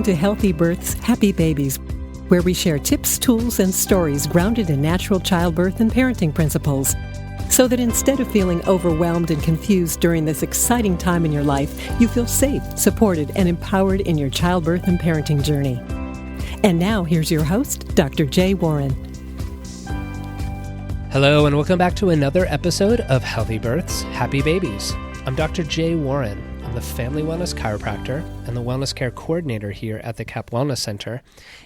Welcome to Healthy Births, Happy Babies, where we share tips, tools, and stories grounded in natural childbirth and parenting principles, so that instead of feeling overwhelmed and confused during this exciting time in your life, you feel safe, supported, and empowered in your childbirth and parenting journey. And now, here's your host, Dr. Jay Warren. Hello, and welcome back to another episode of Healthy Births, Happy Babies. I'm Dr. Jay Warren. I'm the Family Wellness Chiropractor and the Wellness Care Coordinator here at the CAP Wellness Center.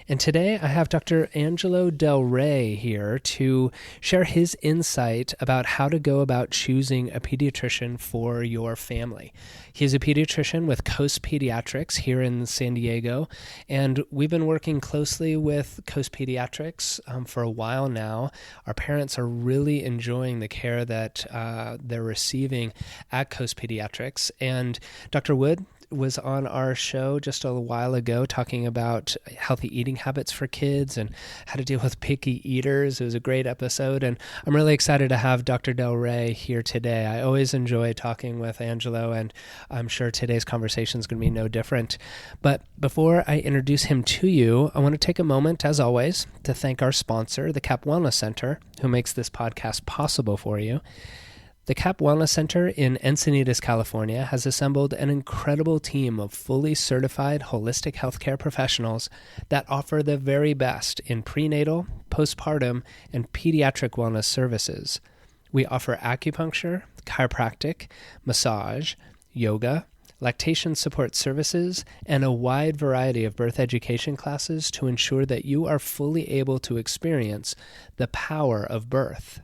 And today I have Dr. Angelo Del Re here to share his insight about how to go about choosing a pediatrician for your family. He's a pediatrician with Coast Pediatrics here in San Diego, and we've been working closely with Coast Pediatrics for a while now. Our parents are really enjoying the care that they're receiving at Coast Pediatrics, and Dr. Wood was on our show just a while ago talking about healthy eating habits for kids and how to deal with picky eaters. It was a great episode, and I'm really excited to have Dr. Del Re here today. I always enjoy talking with Angelo, and I'm sure today's conversation is going to be no different. But before I introduce him to you, I want to take a moment, as always, to thank our sponsor, the CAP Wellness Center, who makes this podcast possible for you. The CAP Wellness Center in Encinitas, California, has assembled an incredible team of fully certified holistic healthcare professionals that offer the very best in prenatal, postpartum, and pediatric wellness services. We offer acupuncture, chiropractic, massage, yoga, lactation support services, and a wide variety of birth education classes to ensure that you are fully able to experience the power of birth.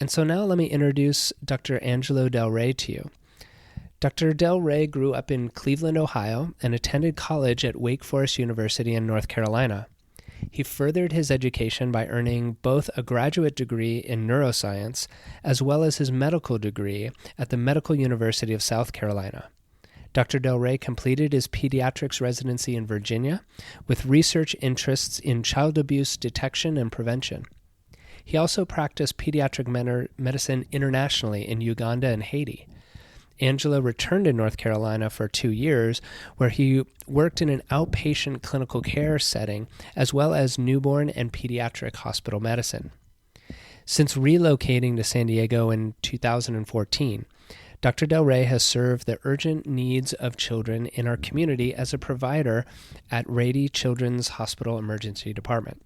And so now let me introduce Dr. Angelo Del Re to you. Dr. Del Re grew up in Cleveland, Ohio, and attended college at Wake Forest University in North Carolina. He furthered his education by earning both a graduate degree in neuroscience as well as his medical degree at the Medical University of South Carolina. Dr. Del Re completed his pediatrics residency in Virginia with research interests in child abuse detection and prevention. He also practiced pediatric medicine internationally in Uganda and Haiti. Angelo returned to North Carolina for 2 years, where he worked in an outpatient clinical care setting, as well as newborn and pediatric hospital medicine. Since relocating to San Diego in 2014, Dr. Del Re has served the urgent needs of children in our community as a provider at Rady Children's Hospital Emergency Department.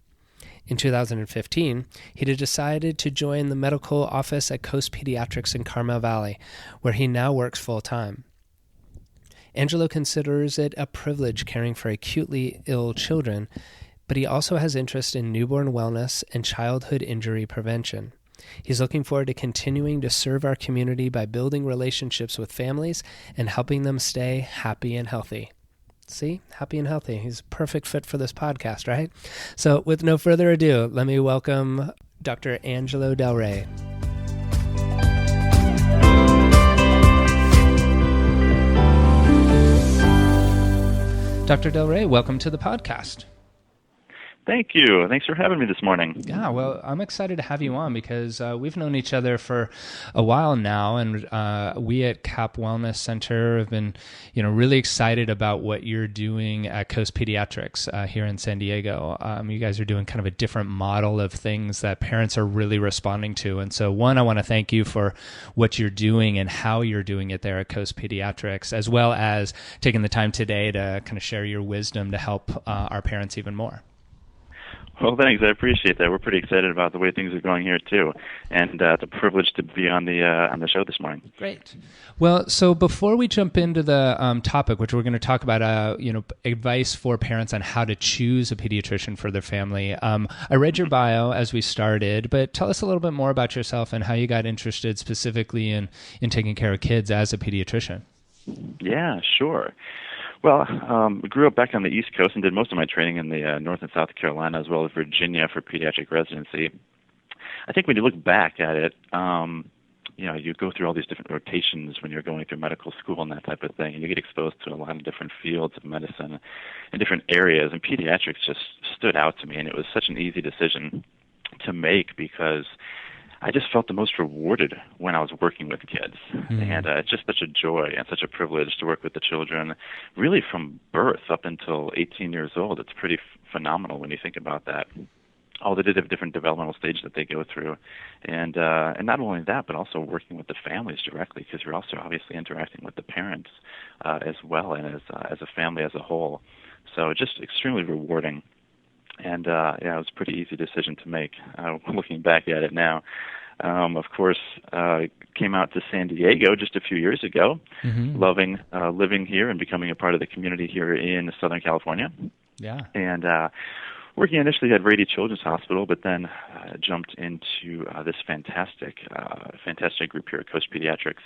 In 2015, he decided to join the medical office at Coast Pediatrics in Carmel Valley, where he now works full-time. Angelo considers it a privilege caring for acutely ill children, but he also has interest in newborn wellness and childhood injury prevention. He's looking forward to continuing to serve our community by building relationships with families and helping them stay happy and healthy. See, happy and healthy. He's a perfect fit for this podcast, right? So with no further ado, let me welcome Dr. Angelo Del Re. Dr. Del Re, welcome to the podcast. Thank you. Thanks for having me this morning. Yeah, well, I'm excited to have you on because we've known each other for a while now, and we at CAP Wellness Center have been, really excited about what you're doing at Coast Pediatrics here in San Diego. You guys are doing kind of a different model of things that parents are really responding to, and so one, I want to thank you for what you're doing and how you're doing it there at Coast Pediatrics, as well as taking the time today to kind of share your wisdom to help our parents even more. Well, thanks. I appreciate that. We're pretty excited about the way things are going here too, and the privilege to be on the show this morning. Great. Well, so before we jump into the topic, which we're going to talk about, advice for parents on how to choose a pediatrician for their family. I read your bio as we started, but tell us a little bit more about yourself and how you got interested specifically in taking care of kids as a pediatrician. Yeah, sure. Well, I grew up back on the East Coast and did most of my training in the North and South Carolina as well as Virginia for pediatric residency. I think when you look back at it, you go through all these different rotations when you're going through medical school and that type of thing, and you get exposed to a lot of different fields of medicine in different areas, and pediatrics just stood out to me, and it was such an easy decision to make because I just felt the most rewarded when I was working with kids. And it's just such a joy and such a privilege to work with the children, really from birth up until 18 years old. It's pretty phenomenal when you think about that. All the different developmental stages that they go through. And not only that, but also working with the families directly, because you're also obviously interacting with the parents as well, and as a family as a whole. So just extremely rewarding. And yeah, it was a pretty easy decision to make looking back at it now. Of course, came out to San Diego just a few years ago, loving living here and becoming a part of the community here in Southern California. Yeah. And working initially at Rady Children's Hospital, but then jumped into this fantastic group here at Coast Pediatrics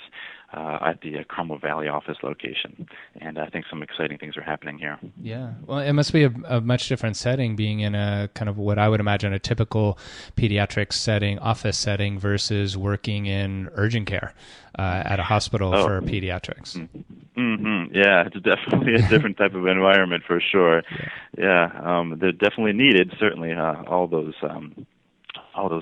at the Carmel Valley office location. And I think some exciting things are happening here. Yeah. Well, it must be a much different setting, being in a kind of what I would imagine a typical pediatrics setting, office setting, versus working in urgent care at a hospital for pediatrics. Yeah, it's definitely a different type of environment for sure. Yeah, they're definitely needed. Certainly, all those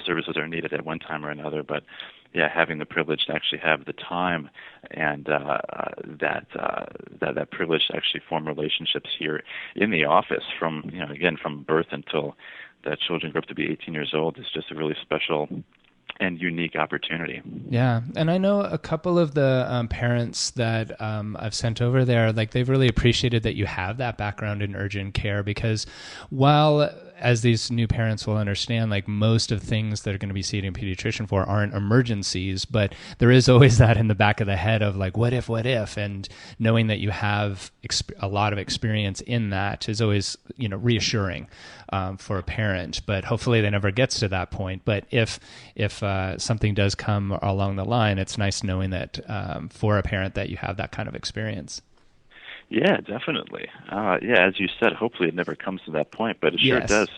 services are needed at one time or another. But yeah, having the privilege to actually have the time and that privilege to actually form relationships here in the office from birth until the children grow up to be 18 years old is just a really special and unique opportunity. Yeah. And I know a couple of the parents that I've sent over there, like they've really appreciated that you have that background in urgent care, because while, as these new parents will understand, like most of things that are going to be seeing a pediatrician for aren't emergencies, but there is always that in the back of the head of like, what if, and knowing that you have a lot of experience in that is always, reassuring for a parent, but hopefully that never gets to that point. But if something does come along the line, it's nice knowing that for a parent that you have that kind of experience. Yeah, definitely. As you said, hopefully it never comes to that point, but it sure does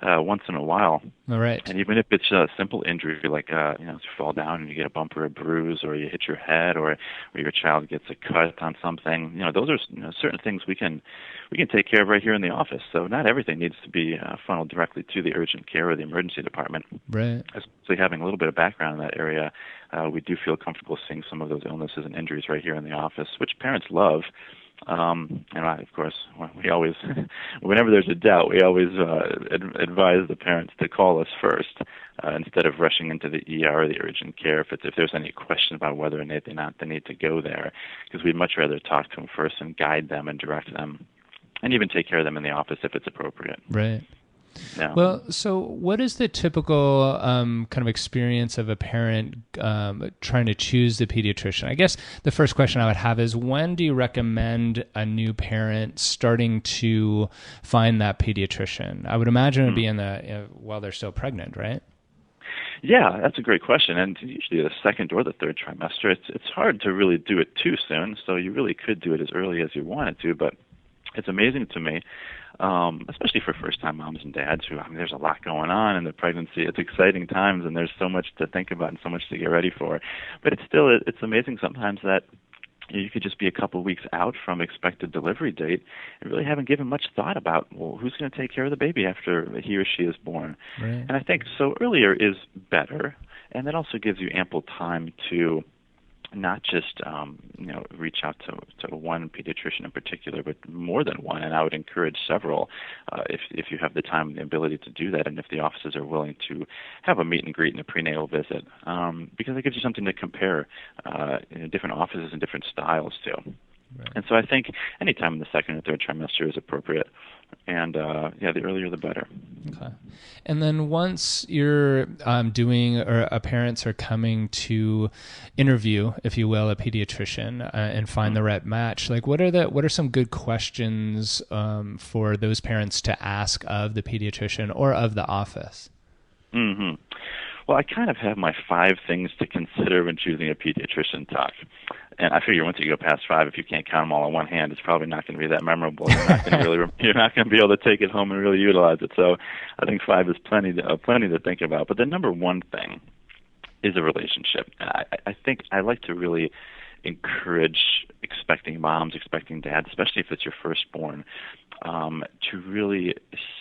once in a while. All right. And even if it's a simple injury, like if you fall down and you get a bump or a bruise, or you hit your head, or your child gets a cut on something, those are certain things we can take care of right here in the office. So not everything needs to be funneled directly to the urgent care or the emergency department. Right. Especially having a little bit of background in that area, we do feel comfortable seeing some of those illnesses and injuries right here in the office, which parents love. And of course, we always, whenever there's a doubt, we always advise the parents to call us first instead of rushing into the ER or the urgent care if there's any question about whether or not they need to go there, because we'd much rather talk to them first and guide them and direct them, and even take care of them in the office if it's appropriate. Right. Yeah. Well, so what is the typical kind of experience of a parent trying to choose the pediatrician? I guess the first question I would have is, when do you recommend a new parent starting to find that pediatrician? I would imagine it would be while they're still pregnant, right? Yeah, that's a great question. And usually the second or the third trimester, it's hard to really do it too soon. So you really could do it as early as you wanted to, but it's amazing to me, especially for first-time moms and dads there's a lot going on in the pregnancy. It's exciting times, and there's so much to think about and so much to get ready for. But it's amazing sometimes that you could just be a couple of weeks out from expected delivery date and really haven't given much thought about, well, who's going to take care of the baby after he or she is born. Right. And I think so earlier is better, and that also gives you ample time to not just reach out to one pediatrician in particular, but more than one. And I would encourage several if you have the time and the ability to do that, and if the offices are willing to have a meet and greet and a prenatal visit, because it gives you something to compare different offices and different styles to. Right. And so I think any time in the second or third trimester is appropriate. And the earlier the better. Okay. And then once you're doing, or parents are coming to interview, if you will, a pediatrician and find the right match, like what are some good questions for those parents to ask of the pediatrician or of the office? Mm-hmm. Well, I kind of have my 5 things to consider when choosing a pediatrician talk. And I figure once you go past 5, if you can't count them all on one hand, it's probably not going to be that memorable. You're not going to be able to take it home and really utilize it. So I think 5 is plenty to think about. But the number one thing is a relationship. And I think I like to really encourage expecting moms, expecting dads, especially if it's your firstborn, to really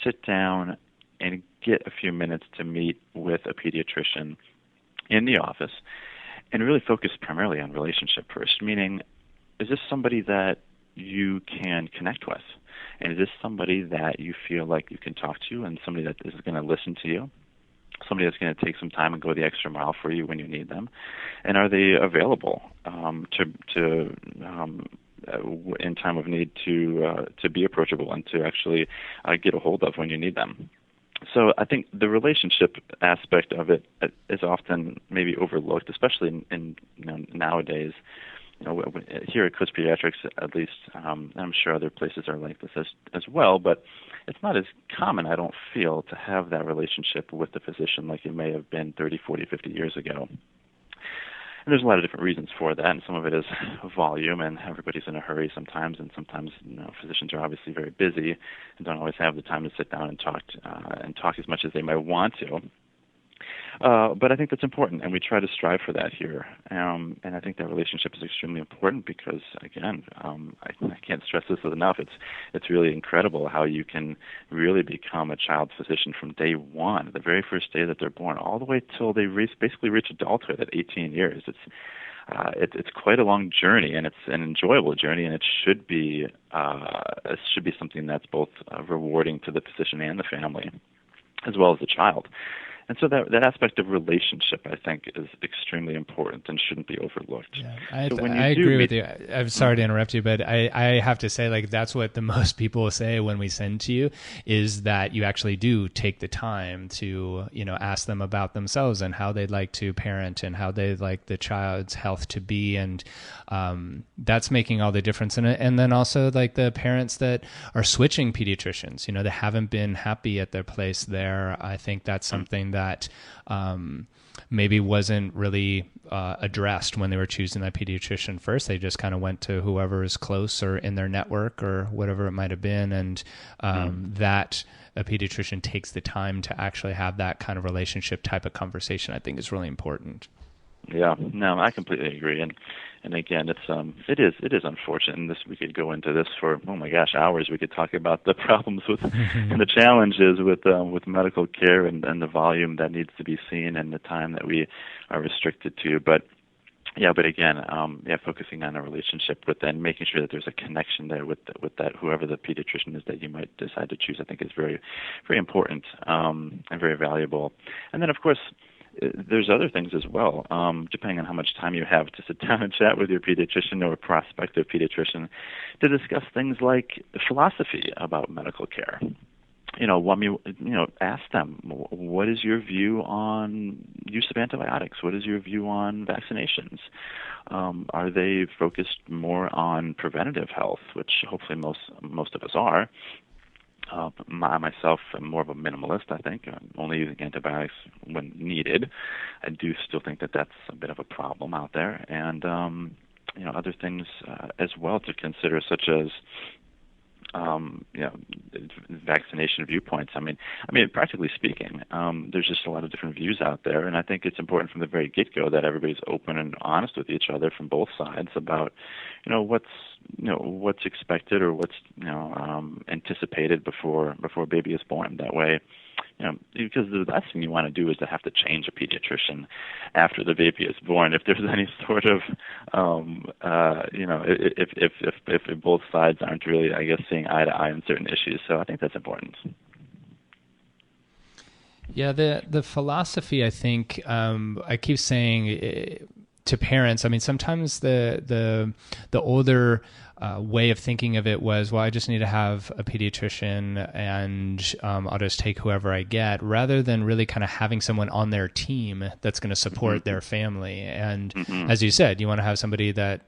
sit down and get a few minutes to meet with a pediatrician, in the office and really focus primarily on relationship first, meaning, is this somebody that you can connect with? And is this somebody that you feel like you can talk to and somebody that is going to listen to you? Somebody that's going to take some time and go the extra mile for you when you need them? And are they available in time of need to be approachable and to actually get a hold of when you need them? So I think the relationship aspect of it is often maybe overlooked, especially in nowadays. Here at Coast Pediatrics, at least, and I'm sure other places are like this as well, but it's not as common, I don't feel, to have that relationship with the physician like it may have been 30, 40, 50 years ago. And there's a lot of different reasons for that, and some of it is volume, and everybody's in a hurry sometimes, and sometimes physicians are obviously very busy and don't always have the time to sit down and talk as much as they might want to. But I think that's important, and we try to strive for that here. And I think that relationship is extremely important because, again, I can't stress this enough. It's really incredible how you can really become a child's physician from day one, the very first day that they're born, all the way till they basically reach adulthood at 18 years. It's quite a long journey, and it's an enjoyable journey, and it should be something that's both rewarding to the physician and the family, as well as the child. And so that aspect of relationship, I think, is extremely important and shouldn't be overlooked. Yeah, I agree with you. I'm sorry to interrupt you, but I have to say, like, that's what the most people say when we send to you, is that you actually do take the time to, ask them about themselves and how they'd like to parent and how they'd like the child's health to be. And that's making all the difference in it. And then also, like, the parents that are switching pediatricians, they haven't been happy at their place there. I think that's something that maybe wasn't really addressed when they were choosing that pediatrician first. They just kind of went to whoever is close or in their network or whatever it might have been. And that a pediatrician takes the time to actually have that kind of relationship type of conversation, I think is really important. Yeah, no, I completely agree, and again, it is unfortunate. And we could go into this for hours. We could talk about the problems with and the challenges with medical care and the volume that needs to be seen and the time that we are restricted to. But again, focusing on a relationship with and making sure that there's a connection there with that whoever the pediatrician is that you might decide to choose, I think is very, very important and very valuable. And then, of course, there's other things as well, depending on how much time you have to sit down and chat with your pediatrician or prospective pediatrician to discuss things like philosophy about medical care. Ask them, what is your view on use of antibiotics? What is your view on vaccinations? Are they focused more on preventative health, which hopefully most of us are? Myself, I'm more of a minimalist, I think, only using antibiotics when needed. I do still think that that's a bit of a problem out there. And, other things as well to consider, such as, vaccination viewpoints. I mean, practically speaking, there's just a lot of different views out there, and I think it's important from the very get-go that everybody's open and honest with each other from both sides about, what's expected or what's anticipated before a baby is born. That way, because the last thing you want to do is to have to change a pediatrician after the baby is born. If there's any sort of, if both sides aren't really, I guess, seeing eye to eye on certain issues. So I think that's important. Yeah, the philosophy, I think, I keep saying to parents, I mean, sometimes the older way of thinking of it was, well, I just need to have a pediatrician and I'll just take whoever I get, rather than really kind of having someone on their team that's going to support their family. And as you said, you want to have somebody that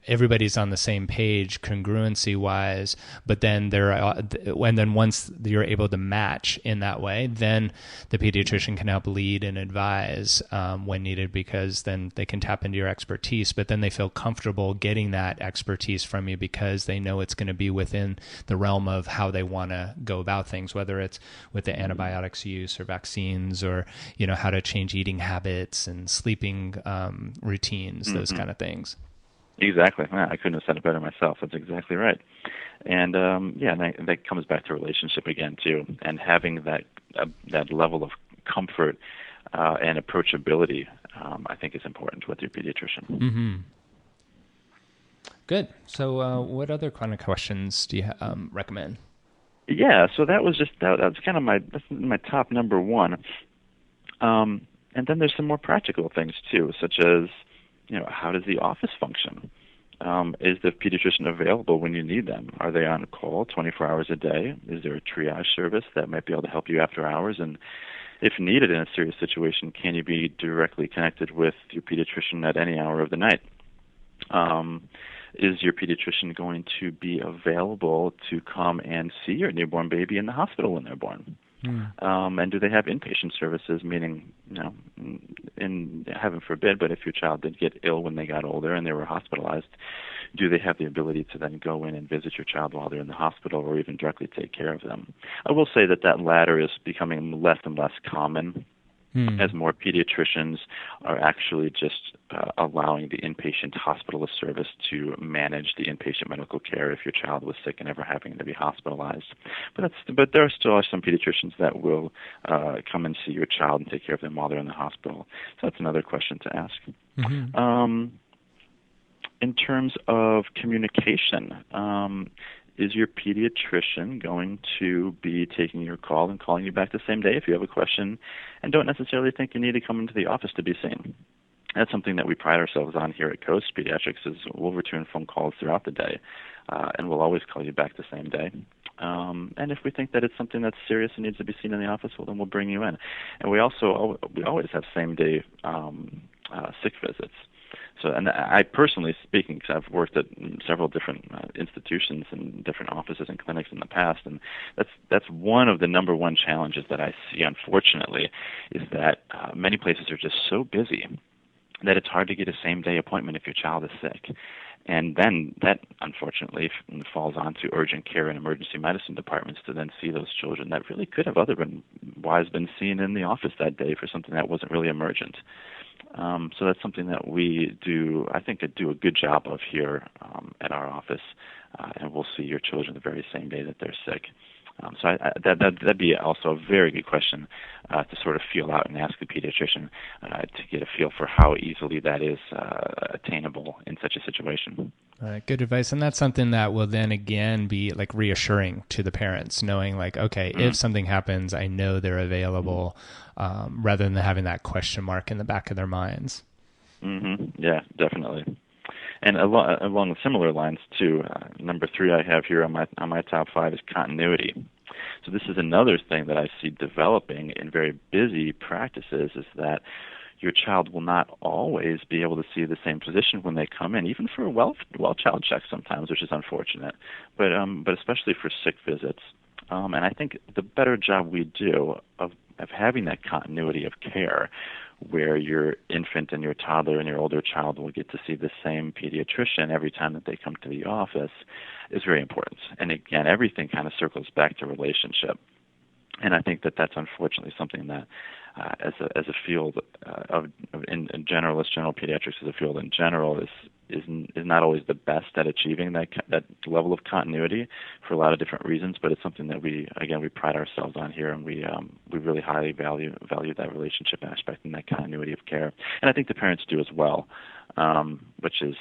everybody's on the same page congruency wise, but then once you're able to match in that way, then the pediatrician can help lead and advise when needed, because then they can tap into your expertise, but then they feel comfortable getting that expertise from you because they know it's going to be within the realm of how they want to go about things, whether it's with the antibiotics use or vaccines or, how to change eating habits and sleeping routines, those kind of things. Exactly. I couldn't have said it better myself. That's exactly right. And that comes back to relationship again too, and having that level of comfort and approachability, I think, is important with your pediatrician. Mm-hmm. Good. So what other kind of questions do you recommend? Yeah, so that was kind of my top number one. And then there's some more practical things too, such as, how does the office function? Is the pediatrician available when you need them? Are they on call 24 hours a day? Is there a triage service that might be able to help you after hours? And if needed in a serious situation, can you be directly connected with your pediatrician at any hour of the night? Is your pediatrician going to be available to come and see your newborn baby in the hospital when they're born? And do they have inpatient services, meaning, in heaven forbid, but if your child did get ill when they got older and they were hospitalized, do they have the ability to then go in and visit your child while they're in the hospital or even directly take care of them? I will say that latter is becoming less and less common as more pediatricians are actually just allowing the inpatient hospitalist service to manage the inpatient medical care if your child was sick and ever having to be hospitalized. But there still are some pediatricians that will come and see your child and take care of them while they're in the hospital. So that's another question to ask. Mm-hmm. In terms of communication, is your pediatrician going to be taking your call and calling you back the same day if you have a question and don't necessarily think you need to come into the office to be seen? That's something that we pride ourselves on here at Coast Pediatrics is we'll return phone calls throughout the day, and we'll always call you back the same day. And if we think that it's something that's serious and needs to be seen in the office, well, then we'll bring you in. And we always have same-day sick visits. So, and I personally speaking, because I've worked at several different institutions and different offices and clinics in the past, and that's one of the number one challenges that I see, unfortunately, is that many places are just so busy that it's hard to get a same-day appointment if your child is sick. And then that, unfortunately, falls onto urgent care and emergency medicine departments to then see those children that really could have otherwise been seen in the office that day for something that wasn't really emergent. So that's something that we do, I think, do a good job of here at our office, and we'll see your children the very same day that they're sick. So that'd be also a very good question to sort of feel out and ask the pediatrician to get a feel for how easily that is attainable in such a situation. All right, good advice. And that's something that will then again be like reassuring to the parents, knowing like, okay, if something happens, I know they're available, rather than having that question mark in the back of their minds. Mm-hmm. Yeah, definitely. And along similar lines too, number 3 I have here on my top 5 is continuity. So this is another thing that I see developing in very busy practices is that your child will not always be able to see the same physician when they come in, even for a well child check sometimes, which is unfortunate, but especially for sick visits. And I think the better job we do of having that continuity of care where your infant and your toddler and your older child will get to see the same pediatrician every time that they come to the office is very important. And again, everything kind of circles back to relationship. And I think that that's unfortunately something that as a field in generalist general pediatrics as a field in general is not always the best at achieving that level of continuity for a lot of different reasons, but it's something that we pride ourselves on here, and we really highly value that relationship aspect and that continuity of care. And I think the parents do as well, which is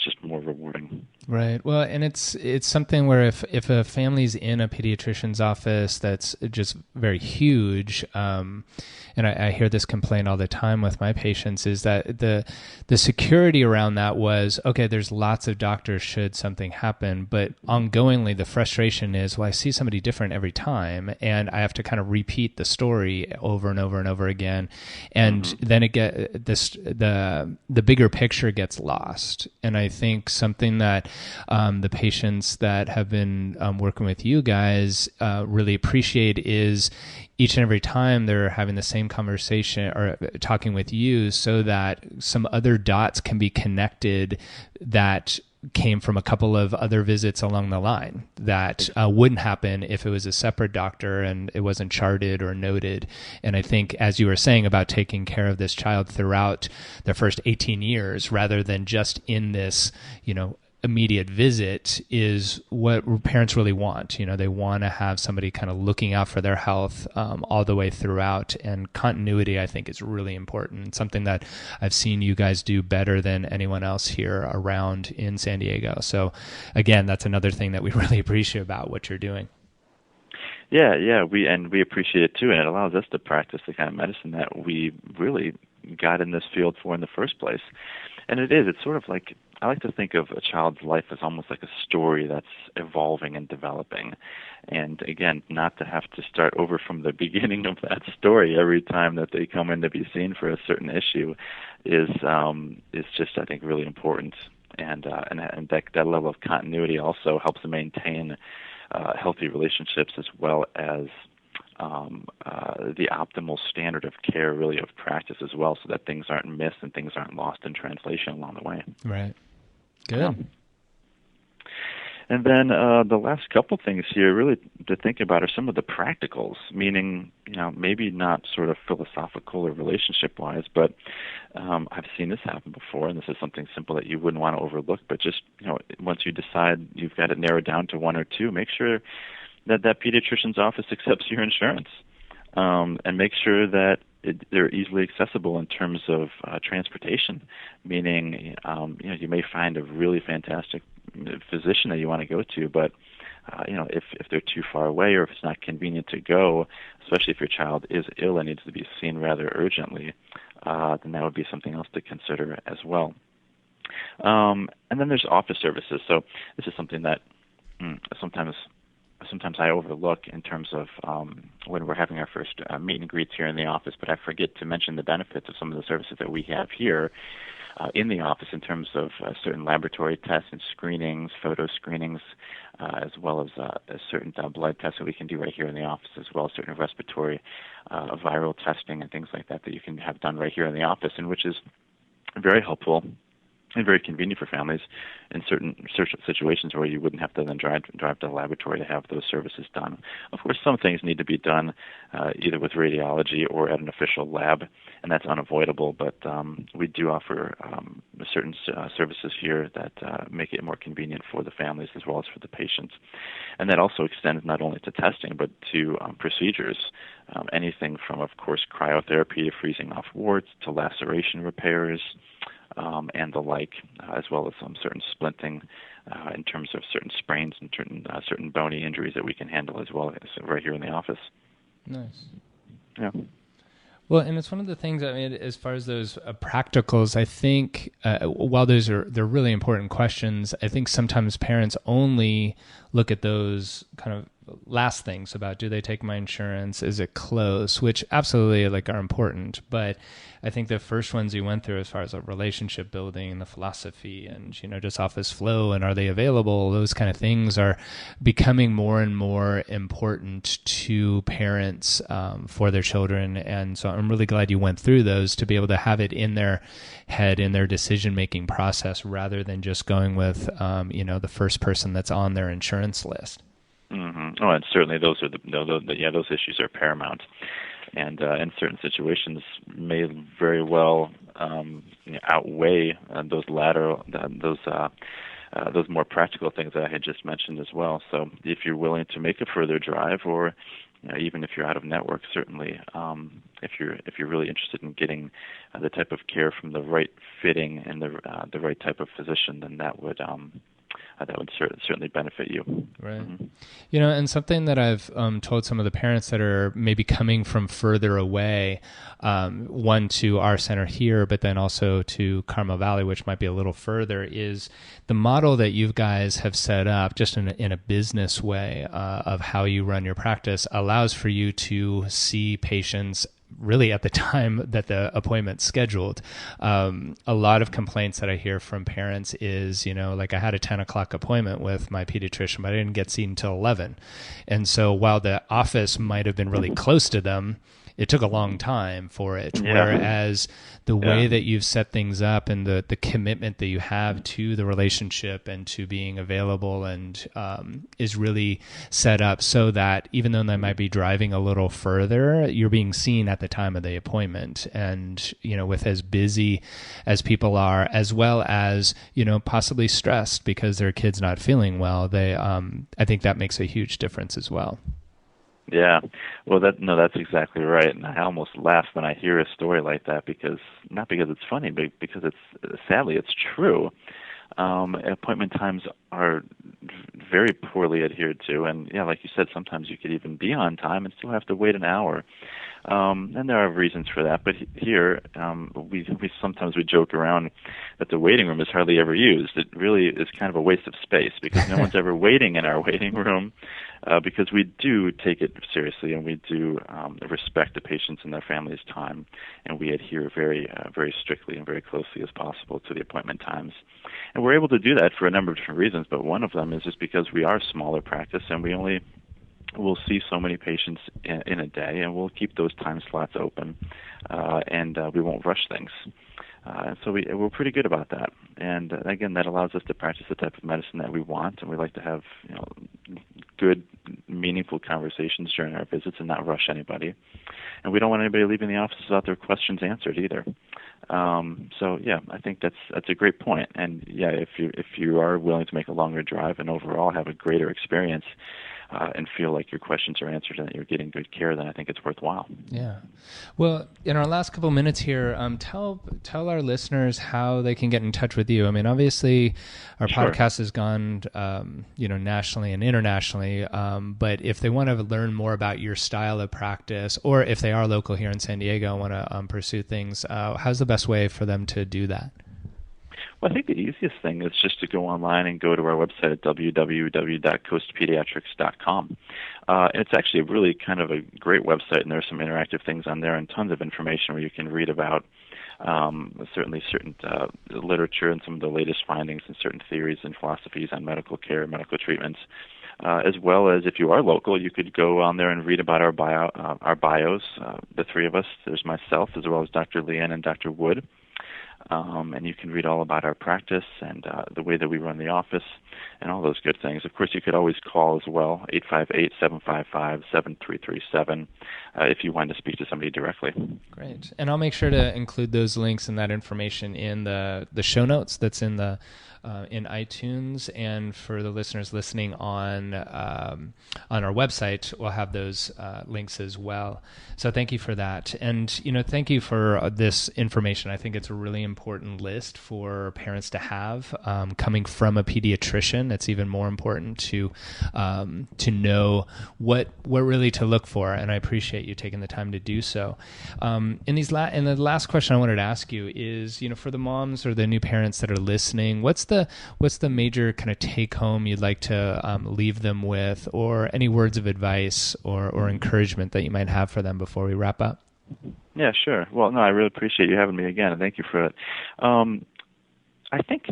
just more rewarding. Right. Well, and it's something where if a family's in a pediatrician's office that's just very huge, and I hear this complaint all the time with my patients, is that the security around that was, okay, there's lots of doctors should something happen, but ongoingly the frustration is, well, I see somebody different every time, and I have to kind of repeat the story over and over and over again, and then the bigger picture gets lost. And I think something that the patients that have been working with you guys really appreciate is each and every time they're having the same conversation or talking with you so that some other dots can be connected that came from a couple of other visits along the line that wouldn't happen if it was a separate doctor and it wasn't charted or noted. And I think, as you were saying about taking care of this child throughout their first 18 years rather than just in this, immediate visit is what parents really want. They want to have somebody kind of looking out for their health all the way throughout, and continuity, I think, is really important. Something that I've seen you guys do better than anyone else here around in San Diego. So again, that's another thing that we really appreciate about what you're doing. Yeah, we appreciate it too, and it allows us to practice the kind of medicine that we really got in this field for in the first place. And it's sort of like, I like to think of a child's life as almost like a story that's evolving and developing. And again, not to have to start over from the beginning of that story every time that they come in to be seen for a certain issue is just, I think, really important. And that level of continuity also helps to maintain healthy relationships, as well as the optimal standard of care, really, of practice as well, so that things aren't missed and things aren't lost in translation along the way. Right. Good. And then the last couple things here really to think about are some of the practicals, meaning, maybe not sort of philosophical or relationship-wise, but I've seen this happen before, and this is something simple that you wouldn't want to overlook, but just, once you decide you've got it narrowed down to one or two, make sure that pediatrician's office accepts your insurance, and make sure that they're easily accessible in terms of transportation, meaning, you may find a really fantastic physician that you want to go to, but if they're too far away, or if it's not convenient to go, especially if your child is ill and needs to be seen rather urgently, then that would be something else to consider as well. And then there's office services. So this is something that sometimes I overlook in terms of when we're having our first meet and greets here in the office, but I forget to mention the benefits of some of the services that we have here in the office in terms of certain laboratory tests and screenings, photo screenings, as well as certain blood tests that we can do right here in the office, as well as certain respiratory viral testing and things like that you can have done right here in the office, and which is very helpful and very convenient for families in certain situations where you wouldn't have to then drive to the laboratory to have those services done. Of course, some things need to be done either with radiology or at an official lab, and that's unavoidable, but we do offer certain services here that make it more convenient for the families as well as for the patients. And that also extends not only to testing, but to procedures, anything from, of course, cryotherapy to freezing off warts to laceration repairs, and the like, as well as some certain splinting in terms of certain sprains and certain bony injuries that we can handle as well as right here in the office. Nice. Yeah. Well, and it's one of the things, as far as those practicals, I think while they're really important questions, I think sometimes parents only look at those kind of last things about, do they take my insurance? Is it close? Which absolutely are important. But I think the first ones you went through as far as relationship building, the philosophy, and, just office flow, and are they available? Those kind of things are becoming more and more important to parents for their children. And so I'm really glad you went through those to be able to have it in their head, in their decision-making process, rather than just going with, the first person that's on their insurance list. Mm-hmm. Oh, and certainly those are those issues are paramount, and in certain situations may very well outweigh those more practical things that I had just mentioned as well. So if you're willing to make a further drive, or even if you're out of network, certainly if you're really interested in getting the type of care from the right fitting and the right type of physician, then that would certainly benefit you. Right. Mm-hmm. And something that I've told some of the parents that are maybe coming from further away, one to our center here, but then also to Carmel Valley, which might be a little further, is the model that you guys have set up just in a business way of how you run your practice allows for you to see patients really at the time that the appointment's scheduled. A lot of complaints that I hear from parents is, I had a 10 o'clock appointment with my pediatrician, but I didn't get seen until 11. And so while the office might have been really close to them, it took a long time for it. Yeah. Whereas the way that you've set things up and the commitment that you have to the relationship and to being available and is really set up so that even though they might be driving a little further, you're being seen at the time of the appointment. And, with as busy as people are, as well as, possibly stressed because their kid's not feeling well, I think that makes a huge difference as well. Yeah, well, that's exactly right. And I almost laugh when I hear a story like that not because it's funny, but because sadly it's true. Appointment times are very poorly adhered to, and like you said, sometimes you could even be on time and still have to wait an hour. And there are reasons for that, but here we sometimes joke around that the waiting room is hardly ever used. It really is kind of a waste of space because no one's ever waiting in our waiting room, because we do take it seriously and we do respect the patients and their families' time, and we adhere very very strictly and very closely as possible to the appointment times. And we're able to do that for a number of different reasons, but one of them is just because we are a smaller practice and we'll see so many patients in a day, and we'll keep those time slots open, and we won't rush things. So we're pretty good about that. And again, that allows us to practice the type of medicine that we want, and we like to have good, meaningful conversations during our visits and not rush anybody. And we don't want anybody leaving the office without their questions answered either. So I think that's a great point. And if you are willing to make a longer drive and overall have a greater experience, and feel like your questions are answered and that you're getting good care, then I think it's worthwhile. Yeah. Well, in our last couple minutes here, tell our listeners how they can get in touch with you. I mean, obviously, our podcast has gone, nationally and internationally. But if they want to learn more about your style of practice, or if they are local here in San Diego and want to pursue things, how's the best way for them to do that? Well, I think the easiest thing is just to go online and go to our website at www.coastpediatrics.com. And it's actually really kind of a great website, and there are some interactive things on there and tons of information where you can read about certainly certain literature and some of the latest findings and certain theories and philosophies on medical care and medical treatments. As well as if you are local, you could go on there and read about our bios, the three of us. There's myself as well as Dr. Leanne and Dr. Wood. And you can read all about our practice and the way that we run the office and all those good things. Of course, you could always call as well, 858-755-7337, if you want to speak to somebody directly. Great. And I'll make sure to include those links and that information in the show notes that's in iTunes, and for the listeners listening on our website, we'll have those links as well. So thank you for that, and thank you for this information. I think it's a really important list for parents to have. Coming from a pediatrician, it's even more important to know what really to look for, and I appreciate you taking the time to do so. And the last question I wanted to ask you is, for the moms or the new parents that are listening, what's the major kind of take home you'd like to leave them with, or any words of advice or encouragement that you might have for them before we wrap up? Yeah, sure. Well, no, I really appreciate you having me again, and thank you for it. I think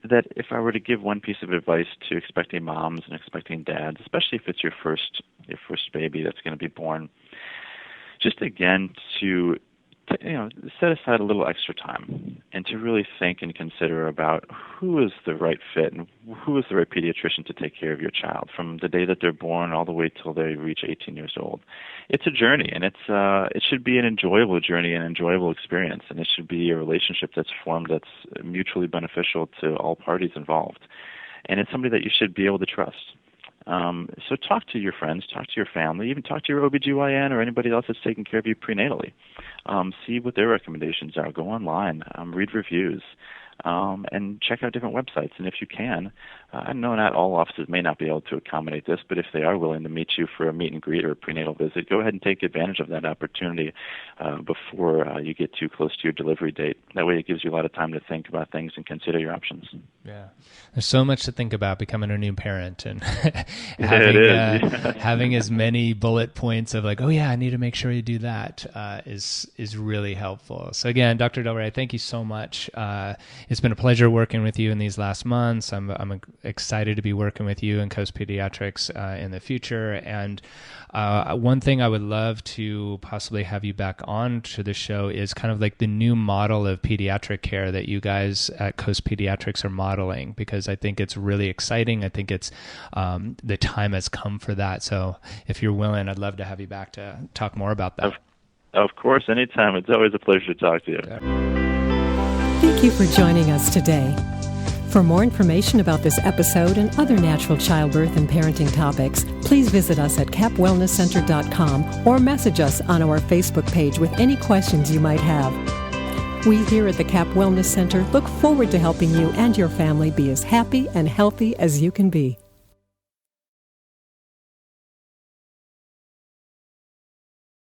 that if I were to give one piece of advice to expecting moms and expecting dads, especially if it's your first baby that's going to be born, just again to set aside a little extra time and to really think and consider about who is the right fit and who is the right pediatrician to take care of your child from the day that they're born all the way till they reach 18 years old. It's a journey, and it should be an enjoyable journey, an enjoyable experience, and it should be a relationship that's formed that's mutually beneficial to all parties involved. And it's somebody that you should be able to trust. So talk to your friends, talk to your family, even talk to your OBGYN or anybody else that's taking care of you prenatally. See what their recommendations are. Go online, read reviews, and check out different websites. And if you can, I know not all offices may not be able to accommodate this, but if they are willing to meet you for a meet and greet or a prenatal visit, go ahead and take advantage of that opportunity before you get too close to your delivery date. That way it gives you a lot of time to think about things and consider your options. Yeah. There's so much to think about becoming a new parent, and having as many bullet points of like, oh yeah, I need to make sure you do that is really helpful. So again, Dr. Del Re, thank you so much. It's it's been a pleasure working with you in these last months. I'm excited to be working with you and Coast Pediatrics in the future. And one thing I would love to possibly have you back on to the show is kind of like the new model of pediatric care that you guys at Coast Pediatrics are modeling, because I think it's really exciting. I think it's the time has come for that. So if you're willing, I'd love to have you back to talk more about that. Of course, anytime. It's always a pleasure to talk to you. Thank you for joining us today. For more information about this episode and other natural childbirth and parenting topics, please visit us at capwellnesscenter.com or message us on our Facebook page with any questions you might have. We here at the Cap Wellness Center look forward to helping you and your family be as happy and healthy as you can be.